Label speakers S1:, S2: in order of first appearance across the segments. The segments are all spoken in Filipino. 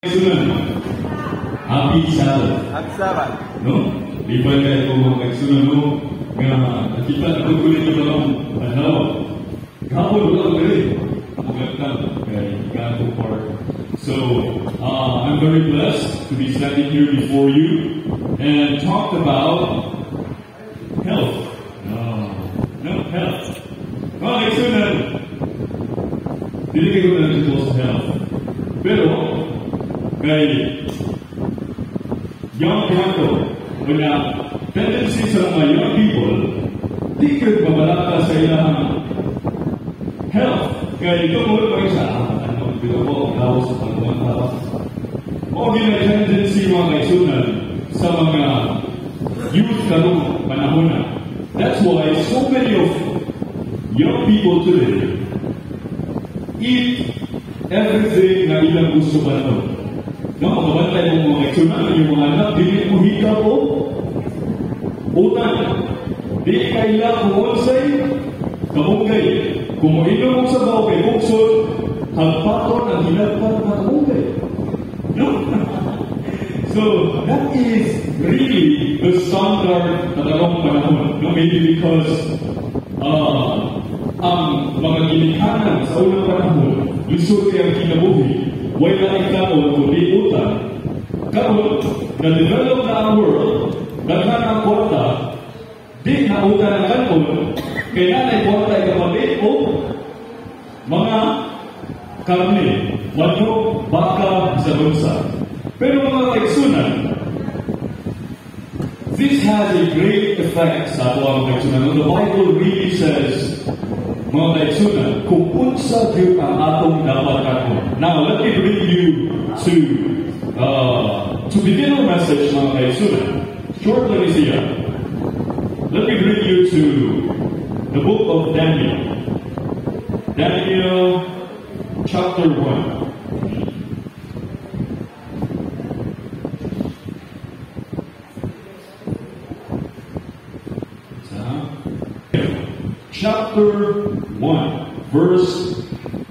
S1: Excellent. Happy Sabbath.
S2: Happy Sabbath.
S1: No? Lipat kayo po mga excellent no? Nga kita nagkukulit ito lang ano? Kahapon lang rin. Magandang kay Gato Park. So, I'm very blessed to be standing here before you and talk about health. Health. Mga excellent. Hindi ko na ito sa health. Pero, kay young people, wala tendency sa mga young people, di ka mabalata sa ilang health. Kaya ito mo ba isa, dito po, tao sa pagmamahal. O gina tendency mga kaisunan sa mga youth karong panahon na. That's why so many of young people today eat everything na ilang gusto ba ito. No, kabantay mo mga eksunan, yung mga anak, dili mo hika po, utang, di kailang kumonsay, kabunggay. Kung inom mo sa bao kay buksod, hagpaton ang hinagpat na kabunggay. No? So, that is really the standard na dalawang panahon. No, maybe because ang mga ginikanan sa unang panahon, lusot ang kinabuhi, wala ikaw kundi utang. Karon, na-develop na ang world, daghan ang kwarta, di na utang ang kanon, kaya nanay kwarta ikapalit o mga karne, manok, baka sa bansa. Pero mga kaigsunan, this has a great effect sa ato kaigsunan. The Bible really says, mga kaigsunan, kung unsa gyud ang atong dapat kanon. Now, let me bring you to begin our message, mga kaigsunan. Short lang siya. Let me bring you to the book of Daniel. Daniel chapter 1. Chapter 1, verse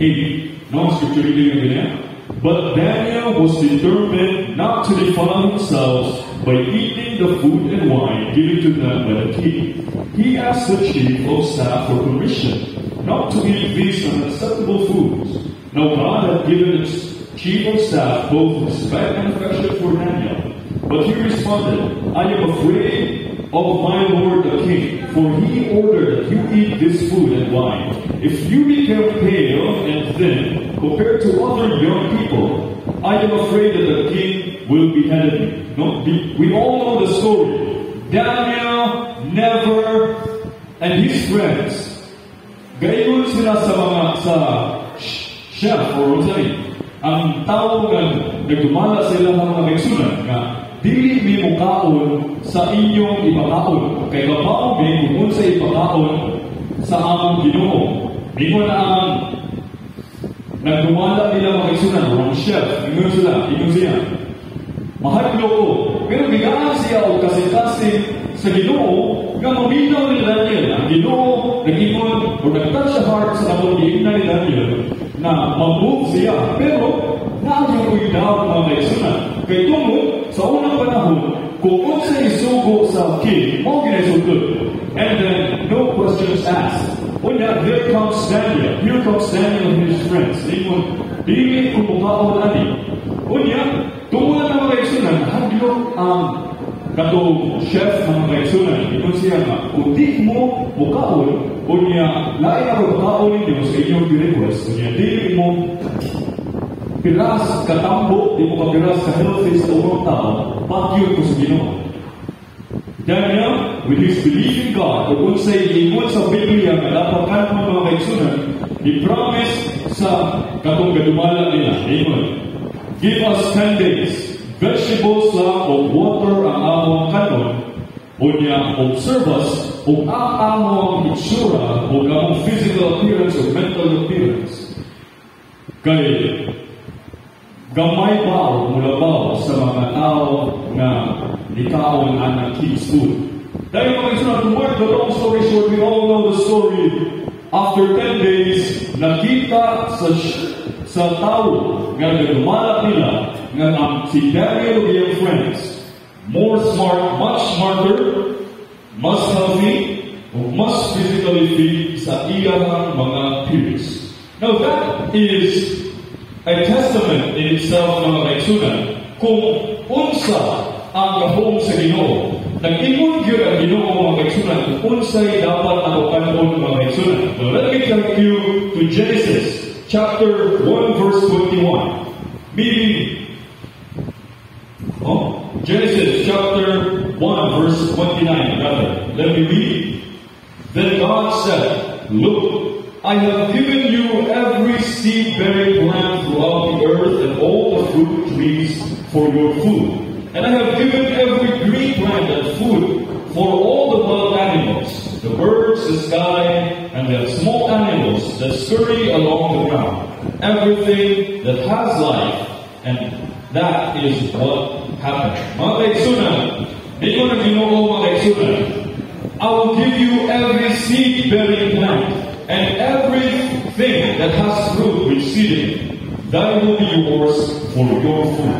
S1: 8. No scripture reading again. But Daniel was determined not to defile himself by eating the food and wine given to them by the king. He asked the chief of staff for permission not to eat these unacceptable foods. Now God had given his chief of staff both respect and affection for Daniel. But he responded, I am afraid of my lord the king, for he ordered that you eat this food and wine. If you become pale and thin compared to other young people, I am afraid that the king will behead me. No, we all know the story. Daniel never and his friends gayon sila sa mga chef or rosary. Ang tao nga nagdumala sila ng mga kaigsunan nga dili mi mukaon sa inyong ipakaon. Kay babaw mi kung sa ipakaon sa among Ginoo. Ingon na ang nagdumala nila mga kaigsunan, wrong chef, ingon siya. Mahadlo ko. Pero bigaan siya o kasi sa Ginoo nga maminaw ni Daniel. Ang Ginoo nag-ingon o nag-touch the heart sa kabundiin na ni Daniel na mag-move siya. Pero naagyan ko yung daw mga kaigsunan. Kay tungod sa unang panahon, kung sa isugo sa king, mo ginasugod. And then, no questions asked. Unya, here comes Daniel. Here comes Daniel and his friends. Ingon, dili kumukaon ani. Unya, tungod na mga kaigsunan, hadyo ang katong chef ng mga kaigsunan. Ingon siya nga, kung di mo mukaon, unya, lain ako mukaon ninyo sa inyong request. Unya, dili mo pilas katambo, di mo kapilas ka healthy sa unong tao, pagyod ko sa Ginoo. Daniel, with his belief in God, kung unsay ingon sa Biblia na dapat kanong mga kaigsunan, he promised sa katong gadumala nila, ingon, give us 10 days, vegetables lang o water ang among kanon, o niya observe us, o ang among itsura, o among physical appearance or mental appearance. Kaya, gamay ba o mulabaw sa mga tao na ikaon ang king's food. Dahil mga isunod, to work the long story short, we all know the story. After 10 days, nakita sa tao nga nagdumalak nila nga si Daniel and your friends, more smart, much smarter, mas healthy, o mas physically fit sa iyang mga peers. Now that is a testament in itself, mga kaigsunan, kung unsa ang gahom sa Ginoo. Nag-ingon gyud ang Ginoo, mga kaigsunan, kung unsay dapat ako kanon, mga kaigsunan. Now let me take you to Genesis chapter 1 verse 21. Meaning, Genesis chapter 1 verse 29, rather. Let me read. Then God said, "Look, I have given you every seed-bearing plant throughout the earth and all the fruit trees for your food. And I have given every green plant and food for all the wild animals, the birds, the sky, and the small animals that scurry along the ground, everything that has life." And that is what happened. Mga kaigsunan, di ko na Ginoo, mga kaigsunan, I will give you every seed-bearing plant and everything that has fruit with seed in it. That will be yours for your food.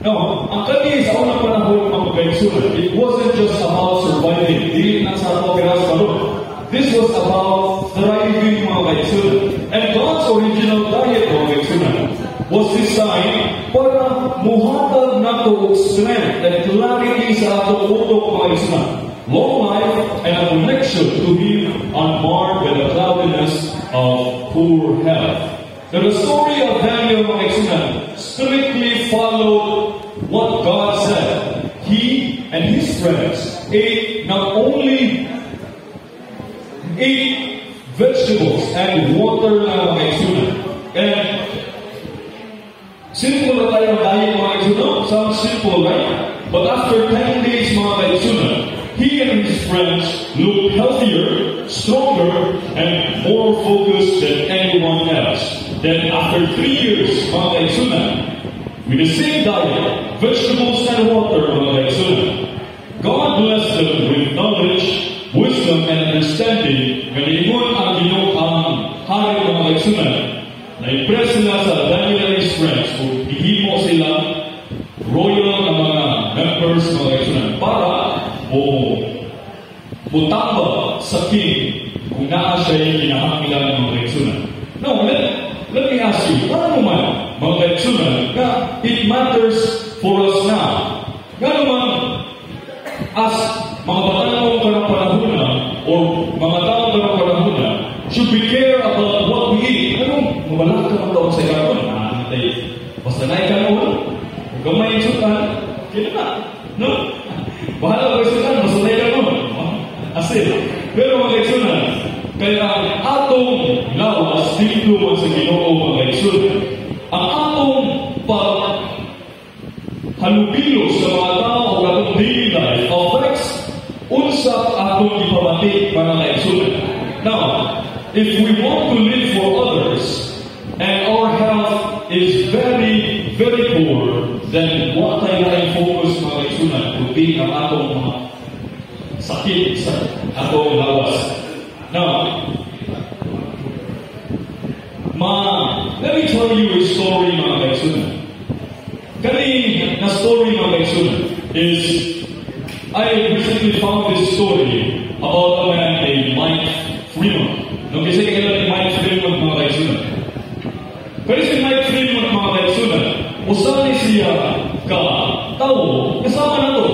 S1: Now, ang kani sa unang panahon, mga kaigsunan, it wasn't just about surviving. Dili na sa mga piras kalon. This was about thriving, mga kaigsunan. And God's original diet, mga kaigsunan, was designed para muhatag nato strength and clarity sa atong utok, mga kaigsunan. Long life and a connection to Him unmarred by the cloudiness of poor health. Now, the story of Daniel, mga kaigsunan, strictly followed what God said. He and his friends ate not only vegetables and water, mga kaigsunan. And simple na tayo ang diet, mga kaigsunan. Sounds simple, right? But after 10 days, mga kaigsunan, he and his friends looked healthier, stronger, and more focused than anyone else. Then after 3 years, mga kaigsunan, with the same diet, vegetables and water, mga kaigsunan, God blessed them with knowledge, wisdom, and understanding. Ngayon ang Ginoo ang hari, mga kaigsunan, na-impress sila sa Daniel and his friends kung ihimo sila royal na mga members, mga kaigsunan, para mutamba sa king kung naa siya'y kinahanglan, mga kaigsunan. Now, let me ask you, paano man, mga kaigsunan, na it matters for us now? Gano'n man, as mga batanong kanapanahuna o mga taong kanapanahuna, should we care about what we eat? Ano, mabalak ka ng taon sa ikaw? Basta na ikaw, kung gamay yung sukan, kaya na, no? Bahala ko yung sukan, basta na ikaw, asin. Pero mga kaigsunan, kaya ang atong lawas dito man sa Ginoo, mga kaigsunan, ang atong paghalubilo sa mga tao o atong daily life affects unsa atong ipamati, mga kaigsunan. Now, if we want to live for others and our health is very, very poor, then what tayo na focus, mga kaigsunan, kundi ang atong mga sakit sa atong lawas. Now, let me tell you a story, mga kaigsunan. Kani na story, mga kaigsunan, is I recently found this story about a man named Mike Freeman. Nung kasi kailan ni Mike Freeman, mga kaigsunan. Kaya si Mike Freeman, mga kaigsunan, usahay siya ka tao, kasama na to.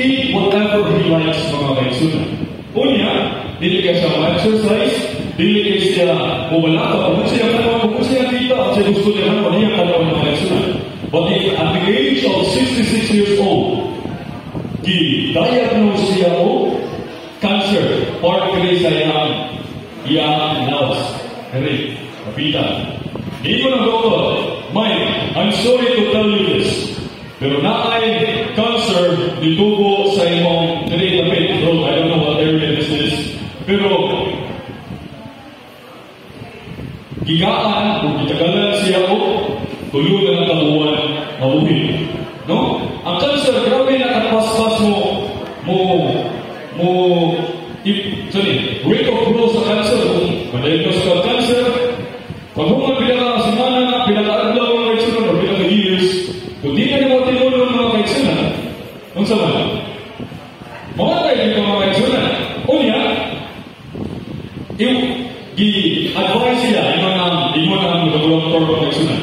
S1: Eat whatever he likes, mga kaigsunan. Unya, dili ka siya ma-exercise, dili ka siya bumalaka, kung siya kita, at siya gusto niya naman niya kalawang, mga kaigsunan. But at the age of 66 years old, di-diagnose siya o cancer, part kaya sa iyang lawas. Kaya, kapita. Di ko ng doktor, Mike, I'm sorry to tell you this, pero naay cancer ditubo sa imong tinitapit. So, I don't know what area this is. Pero, gigaan o gitagalan siya o tulo na ng tabuan mabuhin. No? Ang cancer, grabe na kapaspas rate of growth sa cancer. Kung ma-diagnose ka cancer, pag human pinaka-semana na, pinaka-adlaw ng reaksyon, Unsa man? Mamatay dito mga kaigsunan. Unya, gi-advise siya yung mga doktor mga kaigsunan.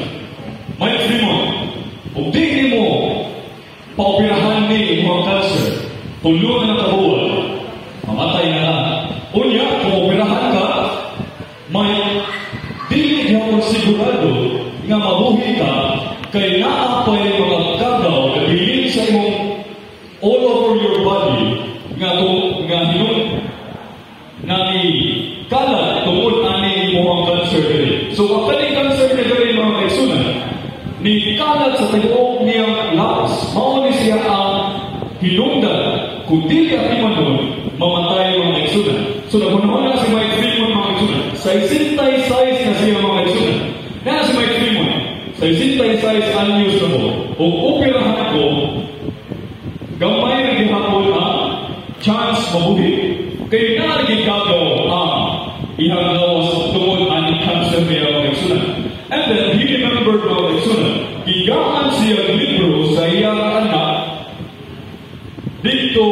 S1: Mike Fremont, kung di mo paoperahan ni mga cancer, tulo na nakabuwan, mamatay na lang. Unya, kung operahan ka, may di mo sigurado nga mabuhi ka kay naapay mga kagaw na bilin sa imong all over your body nga hinong nga ni kalat tungod ani imong cancer diri. So ang kaning cancer diri mga kaigsunan ni kalat sa tibuok niyang lawas, mao ni siya ang hinungdan kung dili atiman doon mamatay mga kaigsunan. So nagunahon na si Mike Fremont mga kaigsunan. Sa 66 na siya mga kaigsunan. Kaya si Mike Fremont sa 66 anyos na po, kung operahan ko, gamay na gihapon ang chance mabuhi. Kaya nagigagaw ang ihang lawas tungod ang cancer niya mga kaigsunan. And then, he remembered mga kaigsunan, higaan siya libro sa iyang anak dito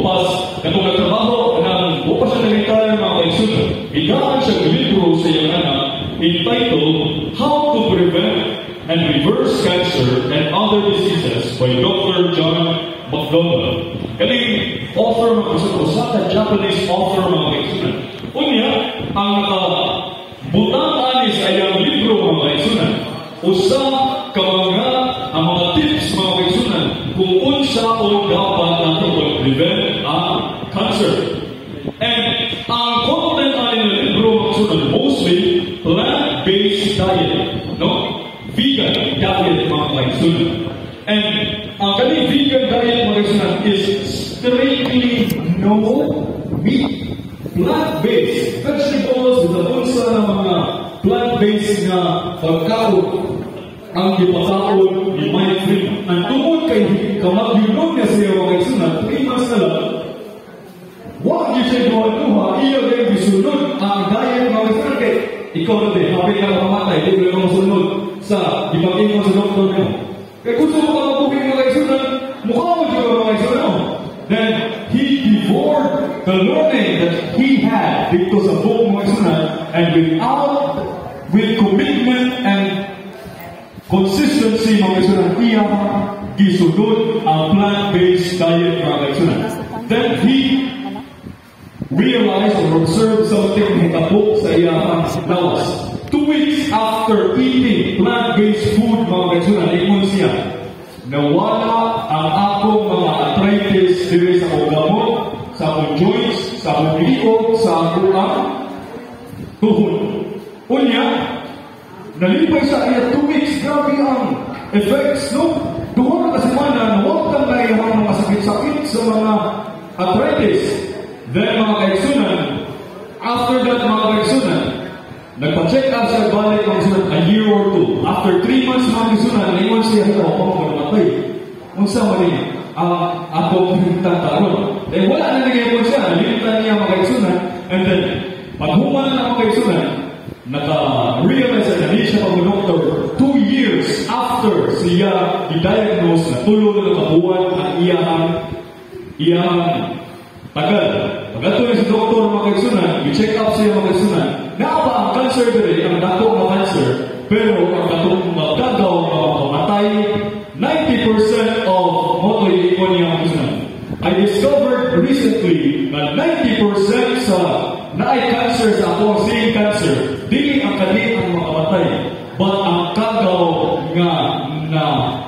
S1: pas kung nagtrabaho ng bupas na nagitaya mga kaigsunan. Higaan siya libro sa iyang anak entitled How to Prevent and Reverse Cancer and Other Diseases by Dr. John McDonald. Kaning author mga kaigsunan, sa Japanese author mga kaigsunan. Unya, ang nakabutang anis ay ang libro mga kaigsunan. Usa ka ang mga tips mga kaigsunan kung unsa o dapat nato mag-prevent ang cancer. And ang content ay ng libro mga kaigsunan, mostly plant-based diet, no? Vegan diet mga kaigsunan. And ang kaning vegan diet mga kaigsunan is strictly no meat. Plant-based vegetables, unsa ng mga plant-based na pagkaon ang ipakaon ni Mike Fremont. Ang tungod kay kamag-yunong niya siya mga kaigsunan, 3 months na lang, huwag niyo siya duha-duha, iya kayo bisunod ang diet mga kaigsunan kay ikaw na din, hapit ka na mamatay, di ko yung masunod sa ipagin mo sa doktor niyo. Kaya kung gusto mo ka mabuking mga kaigsunan, mukha mo siya mga kaigsunan. Then, he devoured the learning that he had because of book mga kaigsunan, and with commitment and consistency mga kaigsunan, iya gisunod ang plant-based diet mga kaigsunan. Then, he realized or observed something hitapok sa iyang lawas. 2 weeks after eating plant-based food mga kaigsunan, ingon siya, nawala ang akong mga arthritis diri sa akong gamot, sa akong joints, sa akong liog, sa akong tuhod. Unya, nalipay sa iya 2 weeks, grabe ang effects, no? Duha na kasimana, huwag kang naiyang mga sakit-sakit sa mga arthritis. Then mga kaigsunan, after that mga kaigsunan, nagpa-check up siya balik mga kaigsunan a year or 2. After 3 months mga kaigsunan, naiwan siya, ito ako namatay. Unsa mo rin, ako pinagtataron. Eh wala na nagayapon siya, nalimutan niya mga kaigsunan, and then, paghuman na mga kaigsunan, naka-realize na hindi siya pag-doctor 2 years after siya i-diagnose na tulo na nakabuwan ang iyang tagal. Pagkato na si doktor mga kaigsunan, i-check up siya mga kaigsunan, naaba ang cancer diri, ang dako na cancer, pero ang katong magagaw mga pamatay, 90% of motoy ikon niya mga kaigsunan. I discovered recently na 90% sa naay cancer sa ako ang same cancer, dili ang kali ang makamatay, but ang kagaw nga na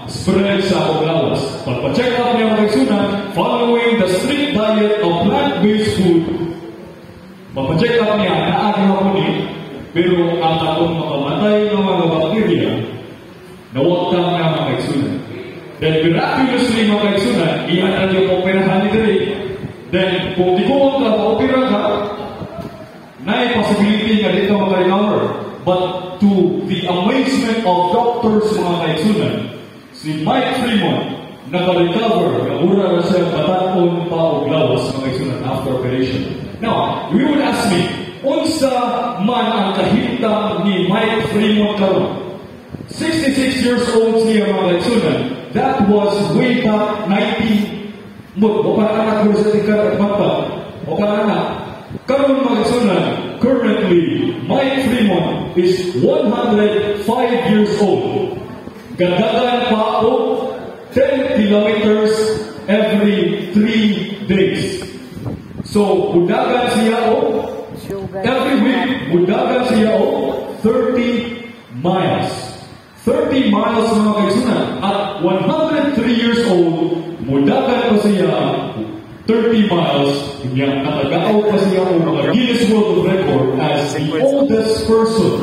S1: spread sa akong lawas. Pagpa-check up niya mga kaigsunan, following the strict diet of plant-based food, pagpa-check up niya, naagin ako ni, pero ang akong makamatay ng mga bakterya, nawagtang na mga kaigsunan. Then miraculously mga kaigsunan, iyan na yung operahan ni Dere. Then kung di ko ka, opera ka, na possibility nga dito maka-recover. But to the amazement of doctors mga kaigsunan, si Mike Fremont naka-recover, nagura na siya pataton pa o lawas mga kaigsunan after operation. Now, you would ask me, unsa man ang kahintang ni Mike Fremont karon? 66 years old siya mga kaigsunan. That was way back 19 O para anak ko sa tingkat at mata. O para anak. Karon mga igsunan, currently, Mike Fremont is 105 years old. Gadagan pa ako 10 kilometers every 3 days. So, budagan siya o every week, budagan siya o 30 miles. 30 miles mga kaigsunan. At 103 years old, budagan pa siya 30 miles. Kanya nakagaaw pa siya o mga Guinness World Record as the oldest person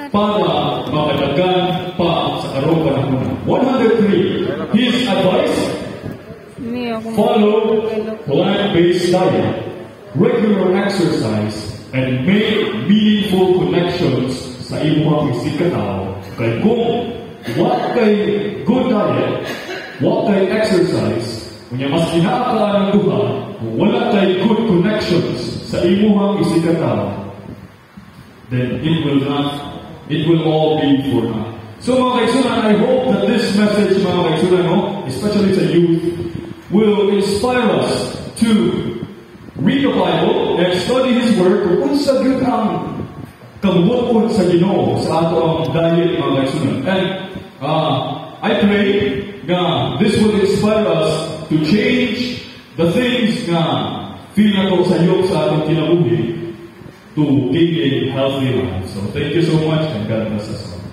S1: para makadagan pa sa karong panahon. 103. His advice, follow plant-based diet, regular exercise, and make meaningful connections sa imong physical. Kay kung what kay good diet, what kay exercise, kunya mas kinaakaan ng duha, kung wala kay good connections sa imong physical, then it will all be for naught. So mga kaigsunan, I hope that this message, mga kaigsunan, especially sa youth, will inspire us to read the Bible and study His Word kung sa gyud ang kabutod sa Ginoo sa ato ang diet, mga kaigsunan. And I pray that this will inspire us to change the things na feel na to sayop sa atong kinabuhi to live a healthy life. So thank you so much and God bless us all.